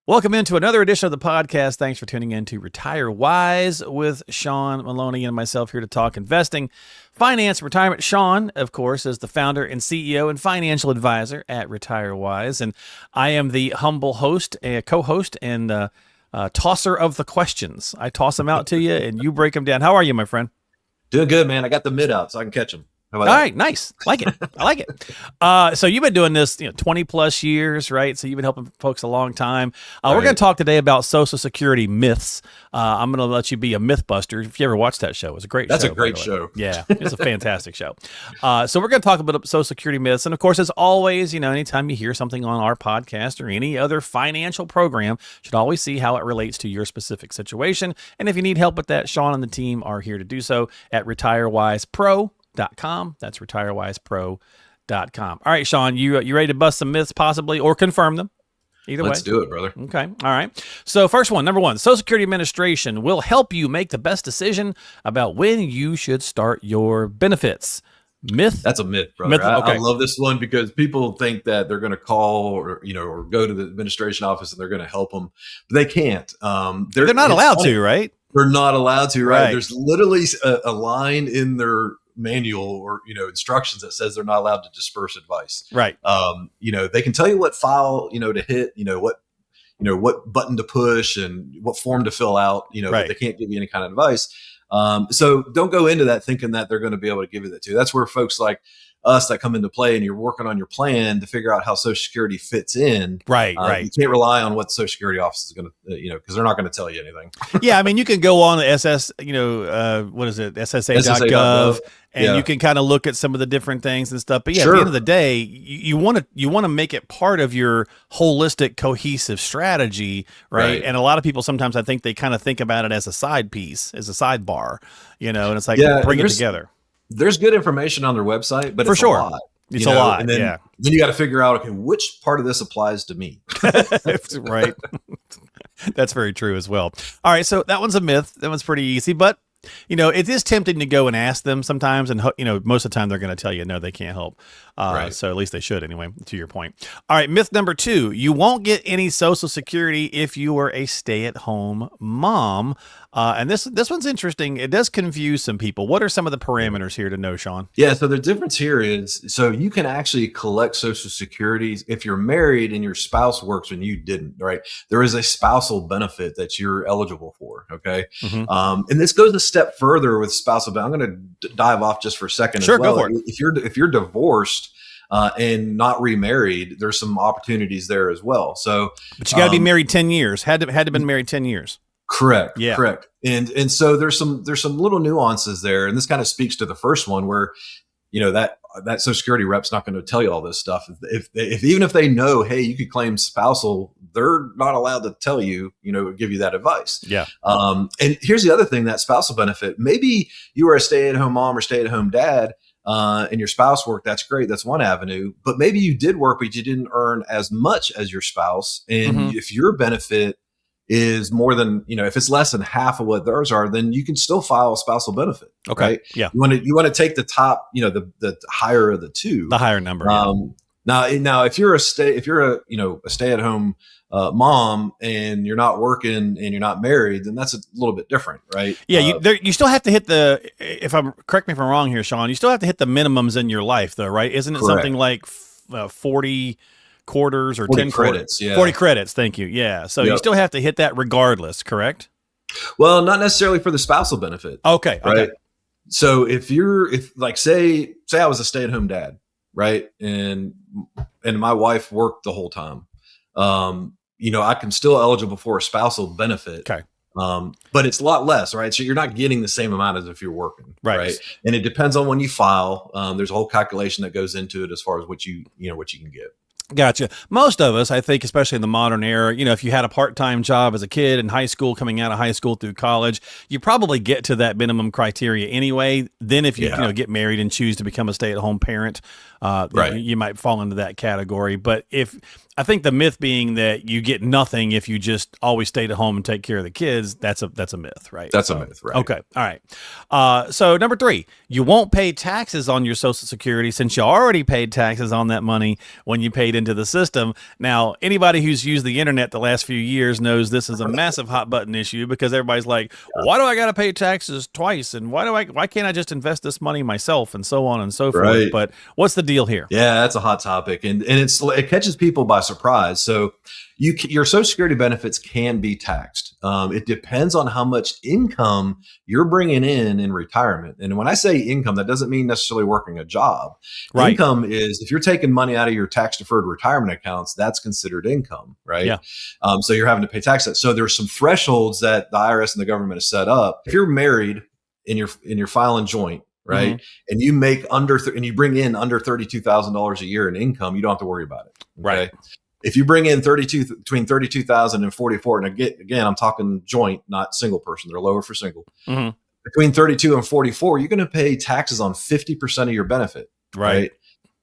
Welcome into another edition of the podcast. Thanks for tuning in to Retire Wise with Shawn Maloney and myself here to talk investing, finance, retirement. Shawn, of course, is the founder and CEO and financial advisor at Retire Wise. And I am the humble host, co-host, and tosser of the questions. I toss them out to you and you break them down. How are you, my friend? Doing good, man. I got the mid out so I can catch them. All right, nice. Like it. I like it. So you've been doing this, 20 plus years, right? So you've been helping folks a long time. We're going to talk today about Social Security myths. I'm going to let you be a myth buster. If you ever watched that show, it was a great show. That's a great show. Yeah, it's a fantastic show. So we're going to talk about Social Security myths. And of course, as always, anytime you hear something on our podcast or any other financial program, you should always see how it relates to your specific situation. And if you need help with that, Shawn and the team are here to do so at RetireWisePro.com. That's retirewisepro.com. All right, Shawn, you ready to bust some myths possibly or confirm them? Either way. Let's do it, brother. Okay. All right. So first one, number one, Social Security Administration will help you make the best decision about when you should start your benefits. Myth? That's a myth, brother. Okay. I love this one because people think that they're going to call or go to the administration office and they're going to help them, but they can't. They're not allowed to, right? They're not allowed to, right? Right. There's literally a line in their manual or instructions that says they're not allowed to disperse advice. Right. They can tell you what file to hit, what button to push and what form to fill out, Right. But they can't give you any kind of advice. So don't go into that thinking that they're going to be able to give you that too. That's where folks like us that come into play and you're working on your plan to figure out how Social Security fits in. Right. You can't rely on what the Social Security office is going to, because they're not going to tell you anything. Yeah. I mean, you can go on the SSA.gov and you can kind of look at some of the different things and stuff. But yeah, At the end of the day, you want to make it part of your holistic, cohesive strategy. Right. And a lot of people, sometimes I think they kind of think about it as a side piece, as a sidebar, and it's like, bring it together. There's good information on their website, but For it's sure. a lot. It's a lot. And then you got to figure out, okay, which part of this applies to me? Right. That's very true as well. All right. So that one's a myth. That one's pretty easy, but it is tempting to go and ask them sometimes. And, most of the time they're going to tell you, no, they can't help. Right. So at least they should anyway, to your point. All right. Myth number 2, you won't get any Social Security if you were a stay-at-home mom. And this one's interesting. It does confuse some people. What are some of the parameters here to know, Shawn? Yeah. So the difference here is, so you can actually collect Social Security if you're married and your spouse works and you didn't, right? There is a spousal benefit that you're eligible for. Okay. Mm-hmm. And this goes a step further with spousal benefit. I'm going to dive off just for a second. Sure, as well. Go for it. If you're divorced, and not remarried, there's some opportunities there as well. So, but you got to be married 10 years. Had to been married 10 years. Correct. Yeah. Correct. And so there's some little nuances there. And this kind of speaks to the first one where, that Social Security rep's not going to tell you all this stuff. Even if they know, hey, you could claim spousal, they're not allowed to tell you, give you that advice. Yeah. And here's the other thing, that spousal benefit, maybe you were a stay-at-home mom or stay-at-home dad, and your spouse worked. That's great. That's one avenue. But maybe you did work, but you didn't earn as much as your spouse. And if your benefit is more than, if it's less than half of what theirs are, then you can still file a spousal benefit. Okay. Right? Yeah. You want to take the top, the higher of the two. The higher number. Now, if you're a stay-at-home mom and you're not working and you're not married, then that's a little bit different, right? Yeah, you still have to hit correct me if I'm wrong here, Shawn, you still have to hit the minimums in your life though, right? Isn't it Correct. something like 40 quarters or 10 credits? Yeah. 40 credits. Thank you. Yeah. So you still have to hit that regardless, correct? Well, not necessarily for the spousal benefit. Okay. Right. So if say I was a stay-at-home dad, right? And my wife worked the whole time. I can still eligible for a spousal benefit. Okay. But it's a lot less, right? So you're not getting the same amount as if you're working. Right. And it depends on when you file. There's a whole calculation that goes into it as far as what you can get. Gotcha. Most of us, I think, especially in the modern era, if you had a part-time job as a kid in high school, coming out of high school through college, you probably get to that minimum criteria anyway. Then if you, get married and choose to become a stay-at-home parent, you might fall into that category. But I think the myth being that you get nothing if you just always stay at home and take care of the kids, that's a myth, right? That's a myth, right? Okay. All right. So number 3, you won't pay taxes on your Social Security since you already paid taxes on that money when you paid paid into the system. Now, anybody who's used the internet the last few years knows this is a massive hot button issue because everybody's like, why do I got to pay taxes twice? And why can't I just invest this money myself, and so on and so forth? Right. But what's the deal here? Yeah, that's a hot topic, and it catches people by surprise. So your Social Security benefits can be taxed. It depends on how much income you're bringing in retirement. And when I say income, that doesn't mean necessarily working a job. Right. Income is if you're taking money out of your tax deferred retirement accounts, that's considered income, right? Yeah. So you're having to pay tax that. So there's some thresholds that the IRS and the government has set up. If you're married and you're filing joint, right, and you make and you bring in under $32,000 a year in income, you don't have to worry about it. Okay? Right. If you bring in between 32,000 and 44, and again, I'm talking joint, not single person. They're lower for single. Between 32 and 44, you're going to pay taxes on 50% of your benefit. Right.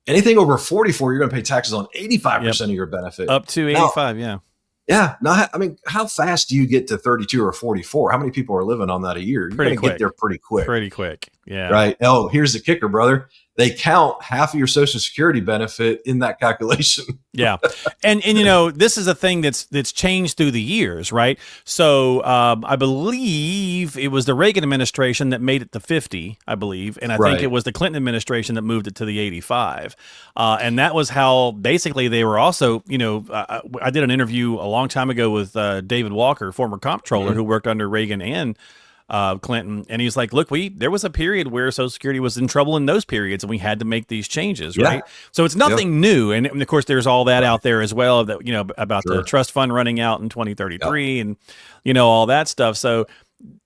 Anything over 44, you're going to pay taxes on 85% of your benefit. Up to 85. Yeah. Yeah. Now, I mean, how fast do you get to 32 or 44? How many people are living on that a year? You're going to get there pretty quick. Pretty quick. Yeah. Right. Oh, here's the kicker, brother. They count half of your Social Security benefit in that calculation. Yeah. And you know, this is a thing that's changed through the years, right? So I believe it was the Reagan administration that made it to 50, I believe. And I think it was the Clinton administration that moved it to the 85. And that was how basically they were also, you know, I did an interview a long time ago with David Walker, former comptroller who worked under Reagan and Clinton, and he's like, look, there was a period where Social Security was in trouble in those periods, and we had to make these changes, right? So it's nothing new, and of course, there's all that out there as well that you know about the trust fund running out in 2033, and you know all that stuff. So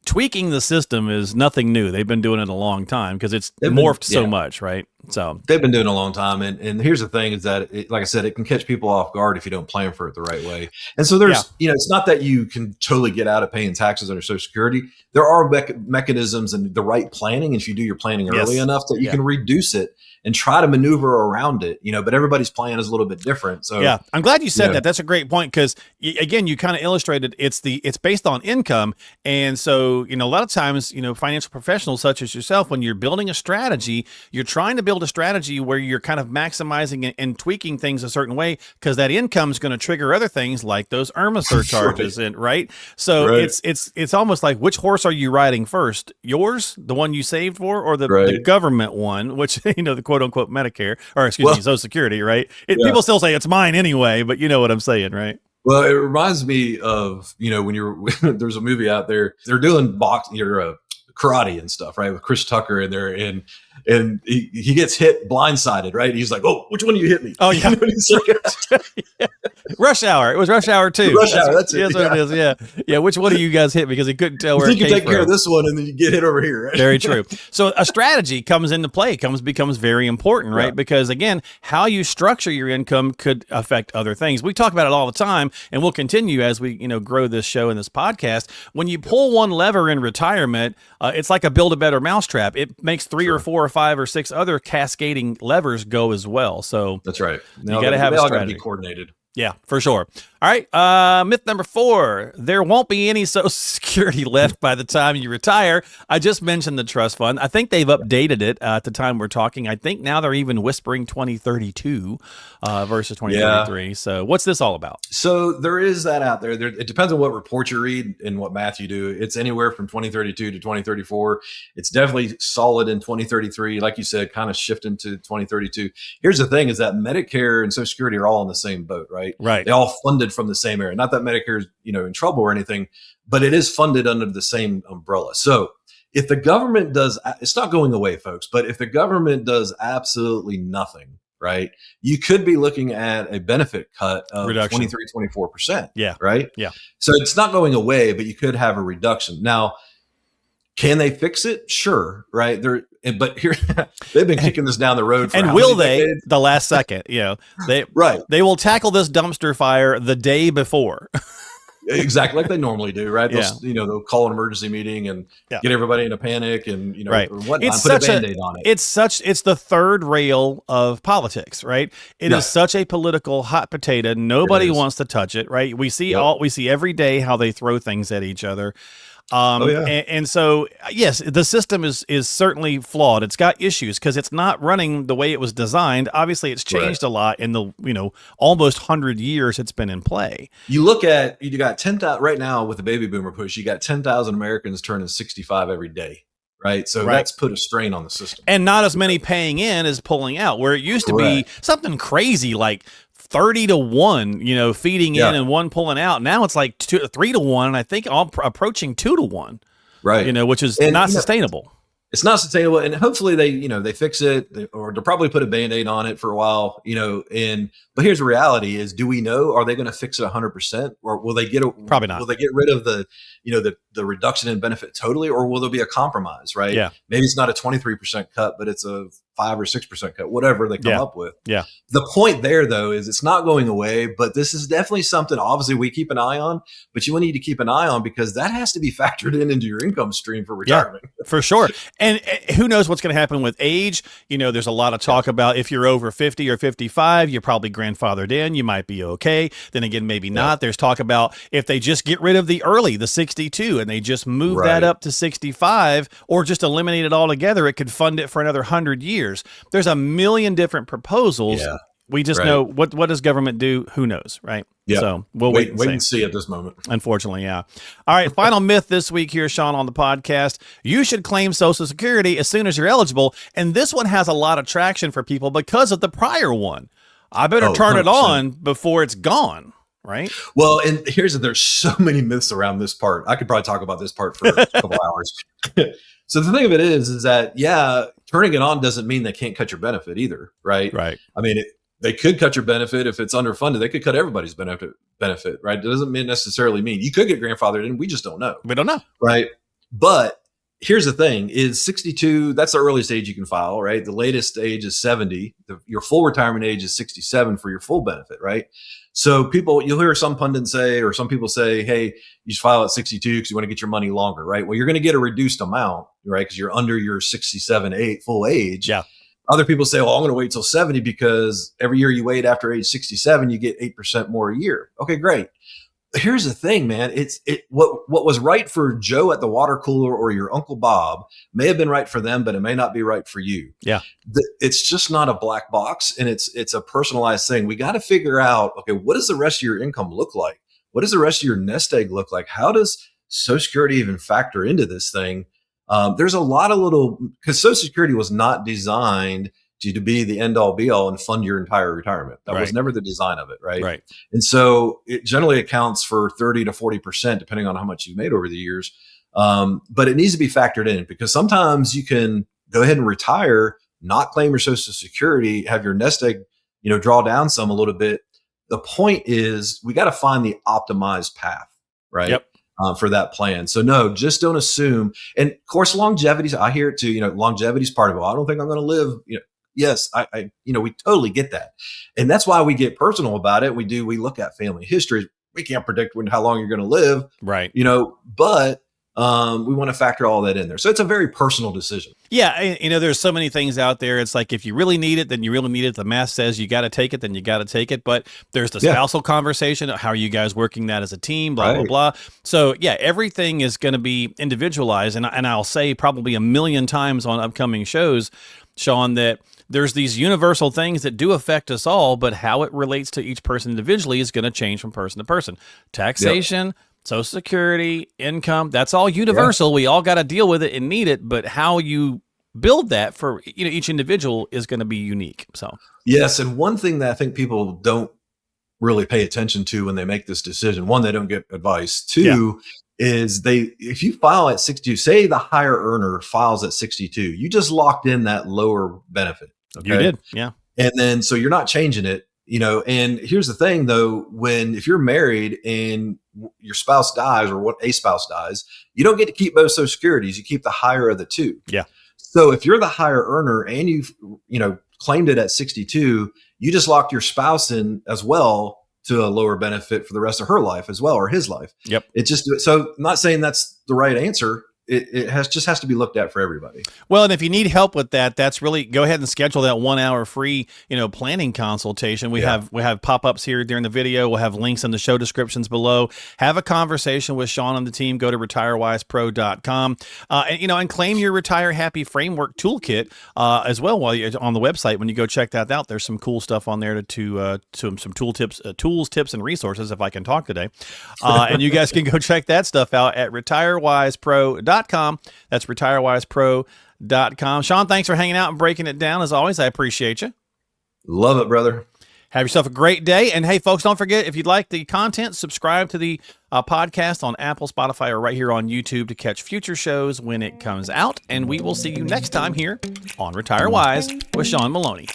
tweaking the system is nothing new. They've been doing it a long time because it's morphed so much, right? So they've been doing it a long time. And here's the thing is that, like I said, it can catch people off guard if you don't plan for it the right way. And so there's, you know, it's not that you can totally get out of paying taxes under Social Security. There are mechanisms and the right planning. And if you do your planning early enough that you can reduce it and try to maneuver around it, you know, but everybody's plan is a little bit different. So yeah, I'm glad you said that. That's a great point. Cause again, you kind of illustrated it's based on income. And so, you know, a lot of times, you know, financial professionals such as yourself, when you're building a strategy, you're trying to build a strategy where you're kind of maximizing and tweaking things a certain way because that income is going to trigger other things like those IRMA surcharges, and right. So it's almost like, which horse are you riding first? Yours, the one you saved for, or the government one, which you know the quote unquote Medicare or excuse me, Social Security, right? People still say it's mine anyway, but you know what I'm saying, right? Well, it reminds me of, you know, when there's a movie out there, they're doing karate and stuff, right? With Chris Tucker in there, and he gets hit blindsided, right? He's like, "Oh, which one of you hit me?" Oh yeah, Rush Hour. It was Rush Hour 2. Rush Hour. That's it. That's what it is. Yeah, yeah. Which one of you guys hit? Because he couldn't tell where. You can take care of this one, and then you get hit over here. Right? Very true. So a strategy comes into play. Becomes very important, right? Because again, how you structure your income could affect other things. We talk about it all the time, and we'll continue as we grow this show and this podcast. When you pull one lever in retirement, it's like a build a better mousetrap. It makes 3 or 4 or 5 or 6 other cascading levers go as well. So that's right. You got to have a strategy. Be coordinated. Yeah, for sure. All right. Myth number 4, there won't be any Social Security left by the time you retire. I just mentioned the trust fund. I think they've updated it at the time we're talking. I think now they're even whispering 2032 versus 2033. So what's this all about? So there is that out there. It depends on what report you read and what math you do. It's anywhere from 2032 to 2034. It's definitely solid in 2033. Like you said, kind of shifting to 2032. Here's the thing is that Medicare and Social Security are all in the same boat, right? Right. They all funded from the same area. Not that Medicare is, in trouble or anything, but it is funded under the same umbrella. So if the government does, it's not going away, folks, but if the government does absolutely nothing, right, you could be looking at a benefit cut of reduction. 23, 24%. Yeah. Right. Yeah. So it's not going away, but you could have a reduction. Now, can they fix it? Sure. Right. But here they've been kicking this down the road. For and will they decades? The last second, they will tackle this dumpster fire the day before. Exactly. Like they normally do. Right. They'll call an emergency meeting and get everybody in a panic and, right. or whatnot, put a Band-Aid on it. It's the third rail of politics, right? It is such a political hot potato. Nobody wants to touch it. Right. We see every day how they throw things at each other. Oh yeah. And so, yes, the system is certainly flawed. It's got issues because it's not running the way it was designed. Obviously, it's changed a lot in the almost 100 years it's been in play. You look at, you got 10,000 right now with the baby boomer push. You got 10,000 Americans turning 65 every day. Right. So that's put a strain on the system. And not as many paying in as pulling out, where it used to be something crazy like 30 to 1, feeding in and 1 pulling out. Now it's like 3 to 1. And I think all approaching 2 to 1, right. Which is not sustainable. It's not sustainable. And hopefully they fix it, or they'll probably put a Band-Aid on it for a while, but here's the reality is, do we know, are they going to fix it 100%, or will they probably not. Will they get rid of the reduction in benefit totally, or will there be a compromise, right? Yeah. Maybe it's not a 23% cut, but it's a 5 or 6% cut, whatever they come up with. Yeah. The point there though, is it's not going away, but this is definitely something obviously we keep an eye on, but you need to keep an eye on because that has to be factored into your income stream for retirement. Yeah, for sure. And who knows what's going to happen with age? There's a lot of talk about if you're over 50 or 55, you're probably grandfathered in. You might be okay. Then again, maybe not. There's talk about if they just get rid of the 62, and they just move that up to 65, or just eliminate it altogether, it could fund it for another 100 years. There's a million different proposals. Yeah. We just know what does government do? Who knows, right? Yeah. So we'll wait and see at this moment. Unfortunately, yeah. All right, final myth this week here, Shawn, on the podcast. You should claim Social Security as soon as you're eligible. And this one has a lot of traction for people because of the prior one. I better turn 100%. It on before it's gone. Right. Well, and there's so many myths around this part. I could probably talk about this part for a couple hours. So the thing of it is that, turning it on doesn't mean they can't cut your benefit either. Right. Right. I mean, they could cut your benefit if it's underfunded. They could cut everybody's benefit. Right. It doesn't necessarily mean you could get grandfathered in. We just don't know. We don't know. Right. But here's the thing is 62, that's the earliest age you can file, right? The latest age is 70. Your full retirement age is 67 for your full benefit, right? So you'll hear some pundits say, or some people say, hey, you should file at 62 because you want to get your money longer, right? Well, you're going to get a reduced amount, right? Because you're under your 67, full age. Yeah. Other people say, well, I'm going to wait till 70 because every year you wait after age 67, you get 8% more a year. Okay, great. Here's the thing, man. What was right for Joe at the water cooler or your Uncle Bob may have been right for them, but it may not be right for you. Yeah. It's just not a black box, and it's a personalized thing. We got to figure out, okay, what does the rest of your income look like? What does the rest of your nest egg look like? How does Social Security even factor into this thing? There's a lot of because Social Security was not designed to be the end all be all and fund your entire retirement. That was never the design of it. Right. Right. And so it generally accounts for 30 to 40%, depending on how much you've made over the years. But it needs to be factored in because sometimes you can go ahead and retire, not claim your Social Security, have your nest egg, draw down some a little bit. The point is we got to find the optimized path. Right. Yep. For that plan. So no, just don't assume. And of course, longevity, I hear it too, longevity is part of it. I don't think I'm going to live, yes, I we totally get that. And that's why we get personal about it. We look at family history. We can't predict how long you're going to live. Right. But we want to factor all that in there. So it's a very personal decision. Yeah. There's so many things out there. It's like, if you really need it, then you really need it. The math says you got to take it, then you got to take it. But there's the spousal conversation. How are you guys working that as a team? Blah, blah, blah. So yeah, everything is going to be individualized. And I'll say probably a million times on upcoming shows, Shawn, that there's these universal things that do affect us all, but how it relates to each person individually is going to change from person to person. Taxation, Social Security, income, that's all universal. We all got to deal with it and need it, but how you build that for each individual is going to be unique. So yes, and one thing that I think people don't really pay attention to when they make this decision, one, they don't get advice. Two, is if you file at 62, say the higher earner files at 62, you just locked in that lower benefit. Okay? You did, yeah. And then, so you're not changing it, and here's the thing though, if you're married and your spouse dies or a spouse dies, you don't get to keep both Social Securities. You keep the higher of the two. Yeah. So if you're the higher earner and you've, claimed it at 62, you just locked your spouse in as well to a lower benefit for the rest of her life as well, or his life. Yep. So I'm not saying that's the right answer, has to be looked at for everybody. Well, and if you need help with that, that's really go ahead and schedule that 1 hour free, planning consultation. We have pop-ups here during the video. We'll have links in the show descriptions below. Have a conversation with Shawn and the team. Go to retirewisepro.com, and claim your Retire Happy Framework Toolkit as well while you're on the website. When you go check that out, there's some cool stuff on there to some tools, tips, and resources, if I can talk today. And you guys can go check that stuff out at retirewisepro.com. That's retirewisepro.com. Shawn, thanks for hanging out and breaking it down. As always, I appreciate you. Love it, brother. Have yourself a great day. And hey, folks, don't forget, if you'd like the content, subscribe to the podcast on Apple, Spotify, or right here on YouTube to catch future shows when it comes out. And we will see you next time here on Retire Wise with Shawn Maloney.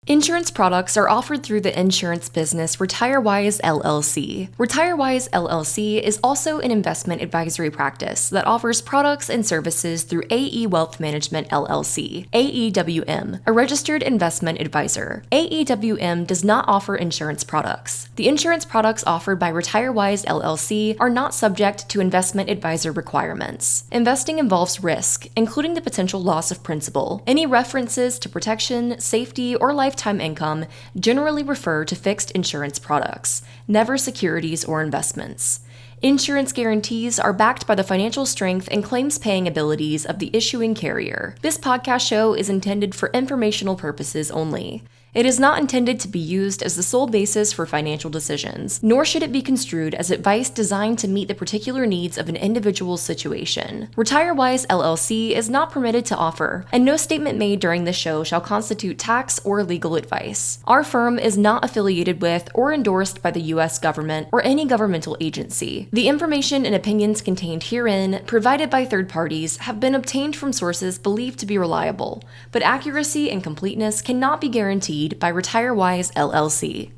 Insurance products are offered through the insurance business RetireWise LLC. RetireWise LLC is also an investment advisory practice that offers products and services through AE Wealth Management LLC, AEWM, a registered investment advisor. AEWM does not offer insurance products. The insurance products offered by RetireWise LLC are not subject to investment advisor requirements. Investing involves risk, including the potential loss of principal. Any references to protection, safety, or lifetime income generally refer to fixed insurance products, never securities or investments. Insurance guarantees are backed by the financial strength and claims-paying abilities of the issuing carrier. This podcast show is intended for informational purposes only. It is not intended to be used as the sole basis for financial decisions, nor should it be construed as advice designed to meet the particular needs of an individual's situation. RetireWise LLC is not permitted to offer, and no statement made during this show shall constitute tax or legal advice. Our firm is not affiliated with or endorsed by the U.S. government or any governmental agency. The information and opinions contained herein, provided by third parties, have been obtained from sources believed to be reliable, but accuracy and completeness cannot be guaranteed by RetireWise LLC.